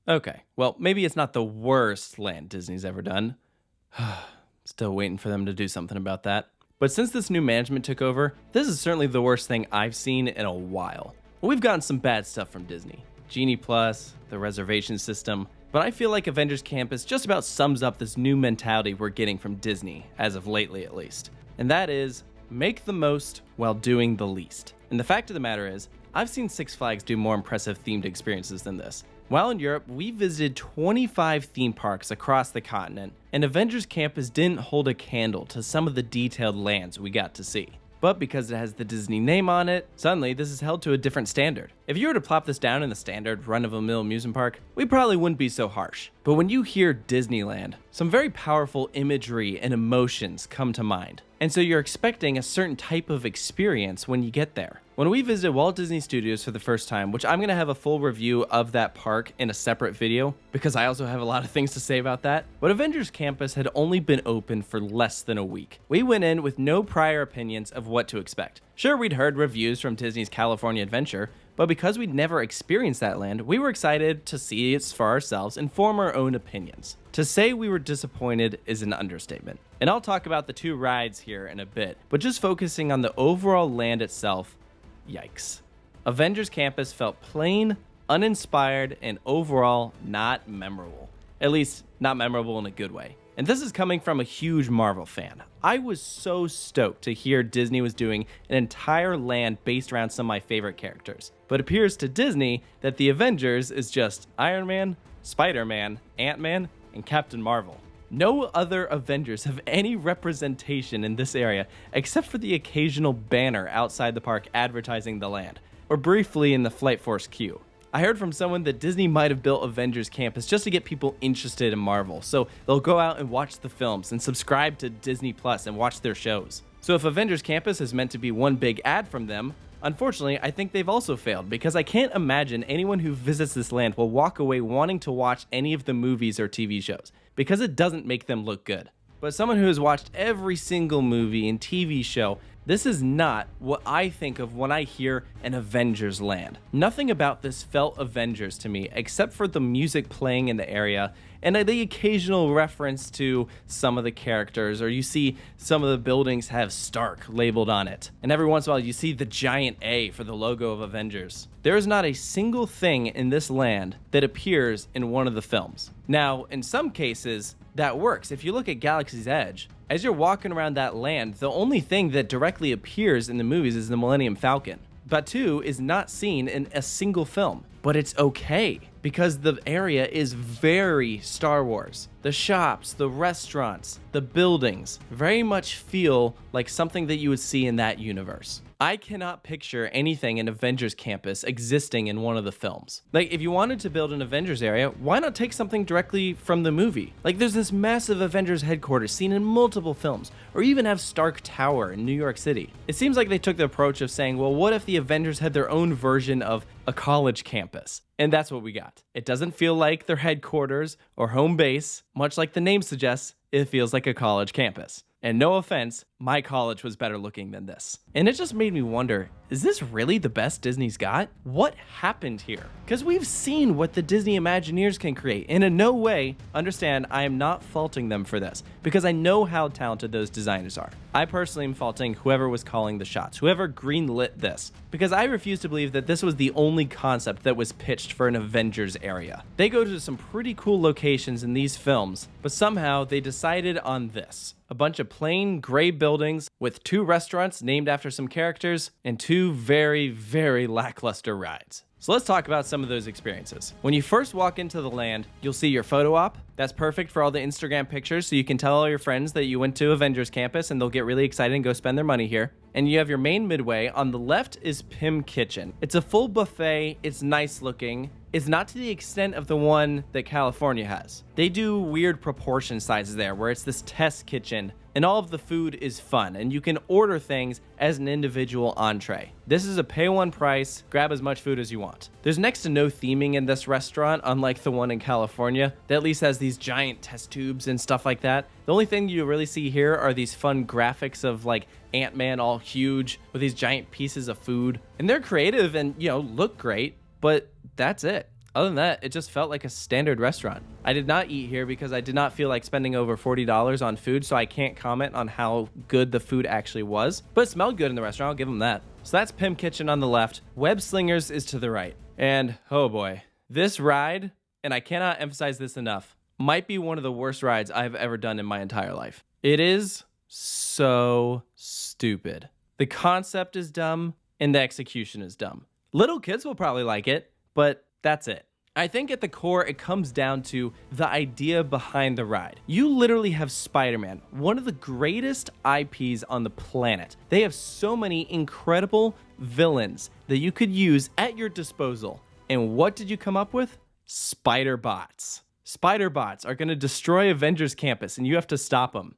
Okay, well, maybe it's not the worst land Disney's ever done. Still waiting for them to do something about that. But since this new management took over, this is certainly the worst thing I've seen in a while. We've gotten some bad stuff from Disney. Genie Plus, the reservation system, but I feel like Avengers Campus just about sums up this new mentality we're getting from Disney, as of lately at least. And that is, make the most while doing the least. And the fact of the matter is, I've seen Six Flags do more impressive themed experiences than this. While in Europe, we visited 25 theme parks across the continent, and Avengers Campus didn't hold a candle to some of the detailed lands we got to see. But because it has the Disney name on it, suddenly this is held to a different standard. If you were to plop this down in the standard run-of-the-mill amusement park, we probably wouldn't be so harsh. But when you hear Disneyland, some very powerful imagery and emotions come to mind. And so you're expecting a certain type of experience when you get there. When we visited Walt Disney Studios for the first time, which I'm going to have a full review of that park in a separate video, because I also have a lot of things to say about that, but Avengers Campus had only been open for less than a week. We went in with no prior opinions of what to expect. Sure, we'd heard reviews from Disney's California Adventure, but because we'd never experienced that land, we were excited to see it for ourselves and form our own opinions. To say we were disappointed is an understatement. And I'll talk about the two rides here in a bit, but just focusing on the overall land itself, yikes. Avengers Campus felt plain, uninspired, and overall not memorable. At least, not memorable in a good way. And this is coming from a huge Marvel fan. I was so stoked to hear Disney was doing an entire land based around some of my favorite characters. But it appears to Disney that the Avengers is just Iron Man, Spider-Man, Ant-Man, and Captain Marvel. No other Avengers have any representation in this area except for the occasional banner outside the park advertising the land, or briefly in the Flight Force queue. I heard from someone that Disney might have built Avengers Campus just to get people interested in Marvel, so they'll go out and watch the films and subscribe to Disney Plus and watch their shows. So if Avengers Campus is meant to be one big ad from them, unfortunately, I think they've also failed, because I can't imagine anyone who visits this land will walk away wanting to watch any of the movies or TV shows, because it doesn't make them look good. But as someone who has watched every single movie and TV show, this is not what I think of when I hear an Avengers land. Nothing about this felt Avengers to me, except for the music playing in the area and the occasional reference to some of the characters, or you see some of the buildings have Stark labeled on it. And every once in a while you see the giant A for the logo of Avengers. There is not a single thing in this land that appears in one of the films. Now, in some cases, that works. If you look at Galaxy's Edge, as you're walking around that land, the only thing that directly appears in the movies is the Millennium Falcon. Batuu is not seen in a single film, but it's okay because the area is very Star Wars. The shops, the restaurants, the buildings very much feel like something that you would see in that universe. I cannot picture anything in Avengers Campus existing in one of the films. Like, if you wanted to build an Avengers area, why not take something directly from the movie? Like, there's this massive Avengers headquarters seen in multiple films, or even have Stark Tower in New York City. It seems like they took the approach of saying, well, what if the Avengers had their own version of a college campus? And that's what we got. It doesn't feel like their headquarters or home base. Much like the name suggests, it feels like a college campus. And no offense, my college was better looking than this. And it just made me wonder, is this really the best Disney's got? What happened here? Because we've seen what the Disney Imagineers can create. And in no way, understand, I am not faulting them for this, because I know how talented those designers are. I personally am faulting whoever was calling the shots, whoever greenlit this, because I refuse to believe that this was the only concept that was pitched for an Avengers area. They go to some pretty cool locations in these films, but somehow they decided on this. A bunch of plain gray buildings with 2 restaurants named after some characters and 2 very, very lackluster rides. So let's talk about some of those experiences. When you first walk into the land, you'll see your photo op. That's perfect for all the Instagram pictures, so you can tell all your friends that you went to Avengers Campus and they'll get really excited and go spend their money here. And you have your main midway. On the left is Pym Kitchen. It's a full buffet. It's nice looking. It's not to the extent of the one that California has. They do weird proportion sizes there, where it's this test kitchen, and all of the food is fun, and you can order things as an individual entree. This is a pay one price, grab as much food as you want. There's next to no theming in this restaurant, unlike the one in California, that at least has these giant test tubes and stuff like that. The only thing you really see here are these fun graphics of like Ant-Man all huge with these giant pieces of food. And they're creative and, look great, but that's it. Other than that, it just felt like a standard restaurant. I did not eat here because I did not feel like spending over $40 on food, so I can't comment on how good the food actually was. But it smelled good in the restaurant, I'll give them that. So that's Pim Kitchen on the left. Web Slingers is to the right. And oh boy, this ride, and I cannot emphasize this enough, might be one of the worst rides I've ever done in my entire life. It is so stupid. The concept is dumb and the execution is dumb. Little kids will probably like it, but that's it. I think at the core, it comes down to the idea behind the ride. You literally have Spider-Man, one of the greatest IPs on the planet. They have so many incredible villains that you could use at your disposal. And what did you come up with? Spider bots. Spider bots are going to destroy Avengers Campus and you have to stop them.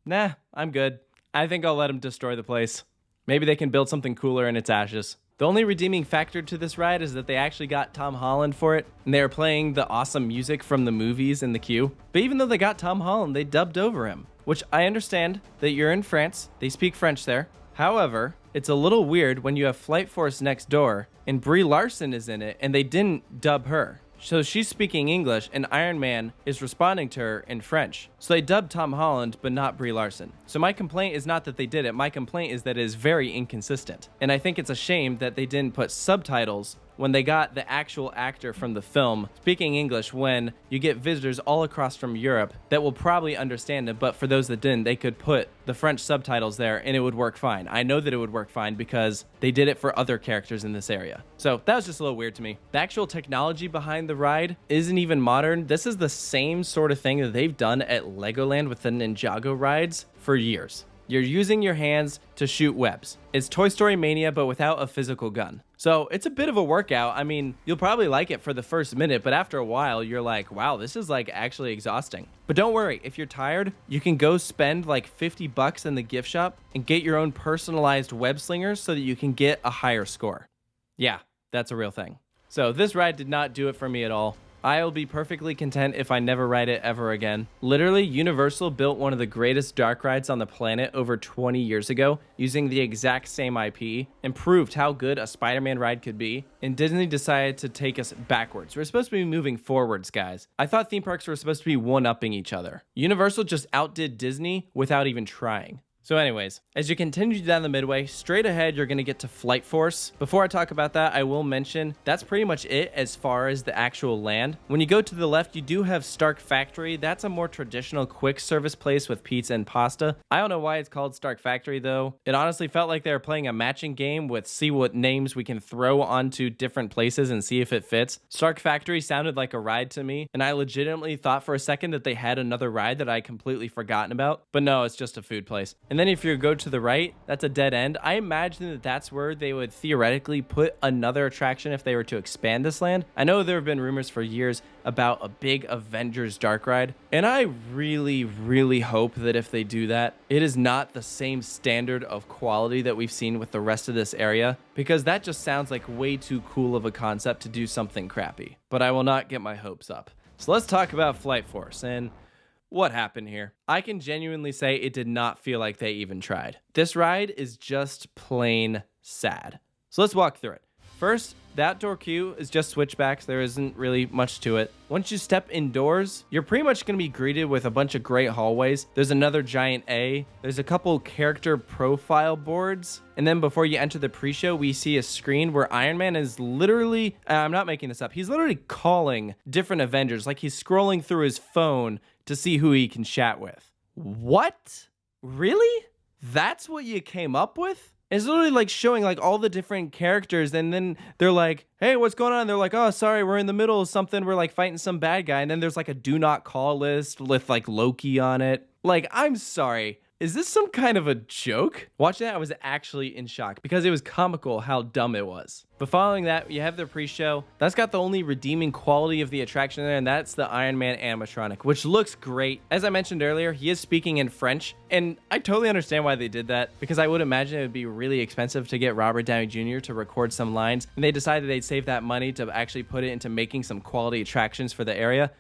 Nah, I'm good. I think I'll let them destroy the place. Maybe they can build something cooler in its ashes. The only redeeming factor to this ride is that they actually got Tom Holland for it, and they were playing the awesome music from the movies in the queue. But even though they got Tom Holland, they dubbed over him, which I understand that you're in France. They speak French there. However, it's a little weird when you have Flight Force next door, and Brie Larson is in it, and they didn't dub her. So she's speaking English, and Iron Man is responding to her in French. So they dubbed Tom Holland, but not Brie Larson. So my complaint is not that they did it. My complaint is that it is very inconsistent. And I think it's a shame that they didn't put subtitles when they got the actual actor from the film speaking English, when you get visitors all across from Europe that will probably understand it. But for those that didn't, they could put the French subtitles there and it would work fine. I know that it would work fine because they did it for other characters in this area. So that was just a little weird to me. The actual technology behind the ride isn't even modern. This is the same sort of thing that they've done at Legoland with the Ninjago rides for years. You're using your hands to shoot webs. It's Toy Story Mania, but without a physical gun. So it's a bit of a workout. I mean, you'll probably like it for the first minute, but after a while, you're like, wow, this is like actually exhausting. But don't worry, if you're tired, you can go spend like $50 in the gift shop and get your own personalized web slingers so that you can get a higher score. Yeah, that's a real thing. So this ride did not do it for me at all. I'll be perfectly content if I never ride it ever again. Literally, Universal built one of the greatest dark rides on the planet over 20 years ago using the exact same IP and proved how good a Spider-Man ride could be. And Disney decided to take us backwards. We're supposed to be moving forwards, guys. I thought theme parks were supposed to be one-upping each other. Universal just outdid Disney without even trying. So anyways, as you continue down the midway, straight ahead, you're going to get to Flight Force. Before I talk about that, I will mention that's pretty much it as far as the actual land. When you go to the left, you do have Stark Factory. That's a more traditional quick service place with pizza and pasta. I don't know why it's called Stark Factory though. It honestly felt like they were playing a matching game with see what names we can throw onto different places and see if it fits. Stark Factory sounded like a ride to me, and I legitimately thought for a second that they had another ride that I completely forgotten about. But no, it's just a food place. And then if you go to the right, that's a dead end. I imagine that that's where they would theoretically put another attraction if they were to expand this land. I know there have been rumors for years about a big Avengers dark ride, and I really, really hope that if they do that, it is not the same standard of quality that we've seen with the rest of this area, because that just sounds like way too cool of a concept to do something crappy. But I will not get my hopes up. So let's talk about Flight Force and what happened here. I can genuinely say it did not feel like they even tried. This ride is just plain sad. So let's walk through it. First, the outdoor queue is just switchbacks. There isn't really much to it. Once you step indoors, you're pretty much going to be greeted with a bunch of great hallways. There's another giant A. There's a couple character profile boards. And then before you enter the pre-show, we see a screen where Iron Man is literally, I'm not making this up, he's literally calling different Avengers. Like he's scrolling through his phone to see who he can chat with. What? Really? That's what you came up with? It's literally like showing like all the different characters, and then they're like, hey, what's going on? And they're like, oh, sorry, we're in the middle of something. We're like fighting some bad guy. And then there's like a do not call list with like Loki on it. Like, I'm sorry. Is this some kind of a joke? Watching that, I was actually in shock because it was comical how dumb it was. But following that, you have the pre-show. That's got the only redeeming quality of the attraction there, and that's the Iron Man animatronic, which looks great. As I mentioned earlier, he is speaking in French, and I totally understand why they did that, because I would imagine it would be really expensive to get Robert Downey Jr. to record some lines, and they decided they'd save that money to actually put it into making some quality attractions for the area.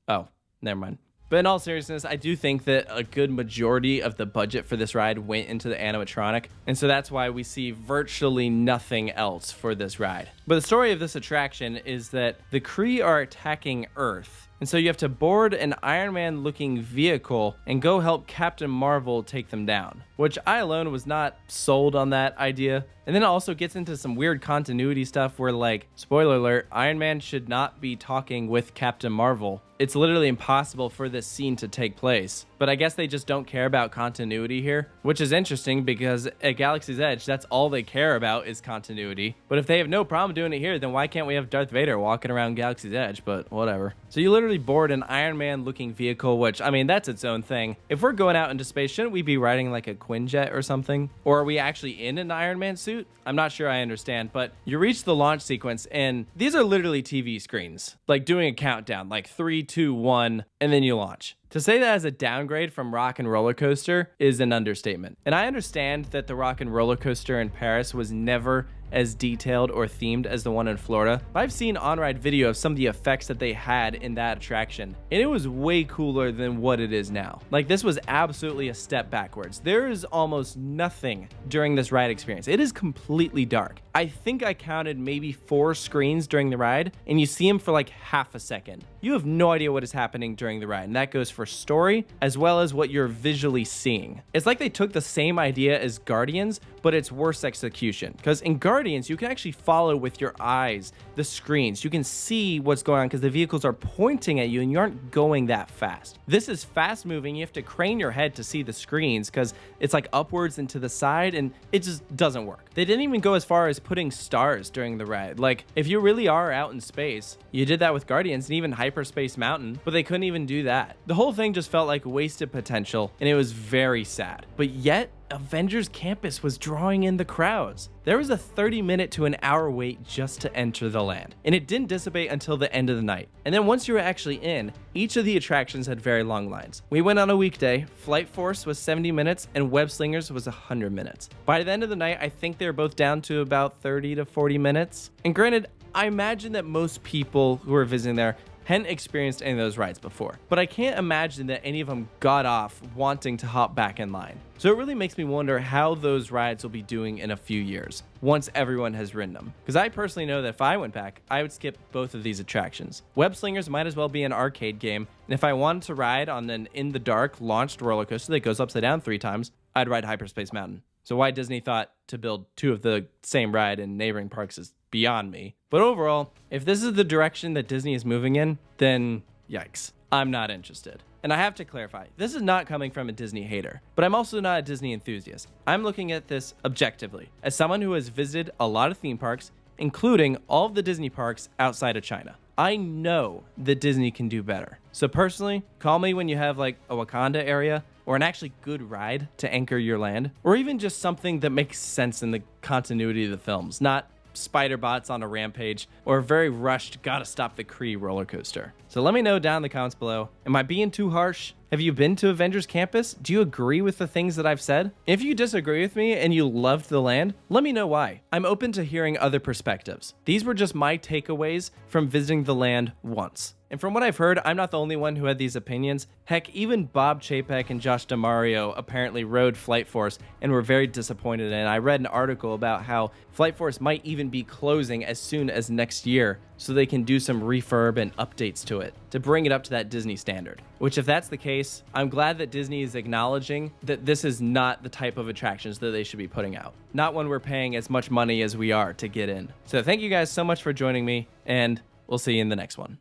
Oh, never mind. But in all seriousness, I do think that a good majority of the budget for this ride went into the animatronic, and so that's why we see virtually nothing else for this ride. But the story of this attraction is that the Kree are attacking Earth, and so you have to board an Iron Man looking vehicle and go help Captain Marvel take them down, which I alone was not sold on that idea. And then it also gets into some weird continuity stuff where, like, spoiler alert, Iron Man should not be talking with Captain Marvel. It's literally impossible for this scene to take place. But I guess they just don't care about continuity here, which is interesting because at Galaxy's Edge, that's all they care about is continuity. But if they have no problem doing it here, then why can't we have Darth Vader walking around Galaxy's Edge? But whatever. So you literally board an Iron Man looking vehicle, which, I mean, that's its own thing. If we're going out into space, shouldn't we be riding like a Quinjet or something? Or are we actually in an Iron Man suit? I'm not sure I understand, but you reach the launch sequence and these are literally TV screens, like doing a countdown, like 3, 2, 1, and then you launch. To say that as a downgrade from Rock and Roller Coaster is an understatement. And I understand that the Rock and Roller Coaster in Paris was never as detailed or themed as the one in Florida. I've seen on-ride video of some of the effects that they had in that attraction, and it was way cooler than what it is now. Like, this was absolutely a step backwards. There is almost nothing during this ride experience. It is completely dark. I think I counted maybe 4 screens during the ride, and you see them for like half a second. You have no idea what is happening during the ride, and that goes for story as well as what you're visually seeing. It's like they took the same idea as Guardians, but it's worse execution. Because in Guardians, you can actually follow with your eyes the screens. You can see what's going on because the vehicles are pointing at you and you aren't going that fast. This is fast moving. You have to crane your head to see the screens because it's like upwards and to the side, and it just doesn't work. They didn't even go as far as putting stars during the ride. Like, if you really are out in space, you did that with Guardians and even Hyperspace Mountain, but they couldn't even do that. The whole thing just felt like wasted potential, and it was very sad. But yet, Avengers Campus was drawing in the crowds. There was a 30-minute to an hour wait just to enter the land, and it didn't dissipate until the end of the night. And then once you were actually in, each of the attractions had very long lines. We went on a weekday, Flight Force was 70 minutes, and Web Slingers was 100 minutes. By the end of the night, I think they were both down to about 30 to 40 minutes. And granted, I imagine that most people who are visiting there hadn't experienced any of those rides before, but I can't imagine that any of them got off wanting to hop back in line. So it really makes me wonder how those rides will be doing in a few years once everyone has ridden them. Because I personally know that if I went back, I would skip both of these attractions. Web Slingers might as well be an arcade game, and if I wanted to ride on an in-the-dark launched roller coaster that goes upside down 3 times, I'd ride Hyperspace Mountain. So why Disney thought to build 2 of the same ride in neighboring parks is beyond me. But overall, if this is the direction that Disney is moving in, then yikes, I'm not interested. And I have to clarify, this is not coming from a Disney hater, but I'm also not a Disney enthusiast. I'm looking at this objectively, as someone who has visited a lot of theme parks, including all of the Disney parks outside of China. I know that Disney can do better. So personally, call me when you have like a Wakanda area, or an actually good ride to anchor your land, or even just something that makes sense in the continuity of the films, not spider bots on a rampage or a very rushed gotta stop the Kree roller coaster. So let me know down in the comments below. Am I being too harsh? Have you been to Avengers Campus? Do you agree with the things that I've said? If you disagree with me and you loved the land, let me know why. I'm open to hearing other perspectives. These were just my takeaways from visiting the land once. And from what I've heard, I'm not the only one who had these opinions. Heck, even Bob Chapek and Josh DeMario apparently rode Flight Force and were very disappointed. And I read an article about how Flight Force might even be closing as soon as next year so they can do some refurb and updates to it to bring it up to that Disney standard. Which, if that's the case, I'm glad that Disney is acknowledging that this is not the type of attractions that they should be putting out. Not when we're paying as much money as we are to get in. So thank you guys so much for joining me, and we'll see you in the next one.